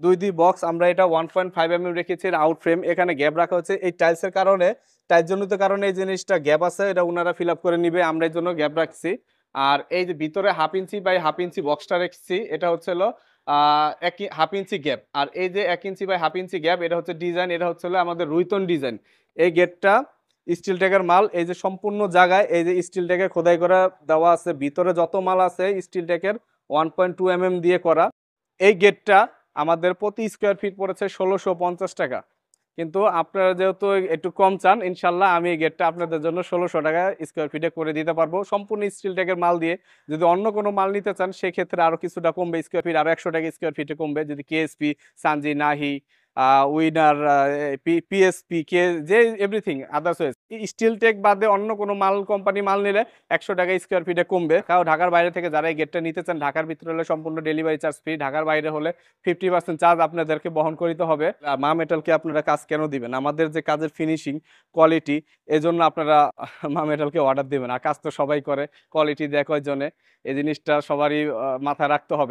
দুই বক্স আমরা এটা 1.5 mm রেখেছি আউট ফ্রেম, এখানে গ্যাপ রাখা হচ্ছে এই টাইলসের কারণে, টাইলস জনিত কারণে এই জিনিসটা গ্যাপ আছে, এটা ওনারা ফিল আপ করে নিবে, আমরা এই জন্য গ্যাপ রাখছি। আর এই যে ভিতরে 1/2 ইঞ্চি বাই 1/2 ইঞ্চি বক্সটা রেখেছি, এটা হচ্ছে হলো 1/2 ইঞ্চি গ্যাপ। আর এই যে 1 ইঞ্চি বাই 1/2 ইঞ্চি গ্যাপ, এটা হচ্ছে ডিজাইন, এটা হচ্ছে হলো আমাদের রুইতন ডিজাইন। এই গেটটা স্টিল ট্যাগের মাল, এই যে সম্পূর্ণ জায়গায় এই যে স্টিল ট্যাগের খোদাই করা দেওয়া আছে, ভিতরে যত মাল আছে স্টিল ট্যাগের 1.2 mm দিয়ে করা। এই গেটটা আমাদের প্রতি স্কোয়ার ফিট পড়েছে 1650 টাকা। কিন্তু আপনারা যেহেতু একটু কম চান, ইনশাল্লাহ আমি এই গেটটা আপনাদের জন্য 1600 টাকা স্কোয়ার ফিটে করে দিতে পারবো, সম্পূর্ণ স্টিল ট্যাগের মাল দিয়ে। যদি অন্য কোনো মাল নিতে চান সেক্ষেত্রে আরো কিছুটা কমবে, স্কোয়ার ফিট আরো 100 টাকা স্কোয়ার ফিটে কমবে, যদি কেএসপি, সানজি, নাহি, উইনার, পিএসপি, কে, যে এভরিথিং আদার্স স্টিল টেক বাদে অন্য কোনো মাল কোম্পানি মাল নিলে 100 টাকা স্কোয়ার ফিটে কমবে। কারণ ঢাকার বাইরে থেকে যারা এই গেটটা নিতে চান, ঢাকার ভিতরে হলে সম্পূর্ণ ডেলিভারি চার্জ ফ্রি, ঢাকার বাইরে হলে 50% চার্জ আপনাদেরকে বহন করিতে হবে। মা মেটালকে আপনারা কাজ কেন দিবেন? আমাদের যে কাজের ফিনিশিং কোয়ালিটি, এজন্য আপনারা মা মেটালকে অর্ডার দিবেন। আর কাজ তো সবাই করে, কোয়ালিটি দেয় কয়জনে, এই জিনিসটা সবারই মাথায় রাখতে হবে।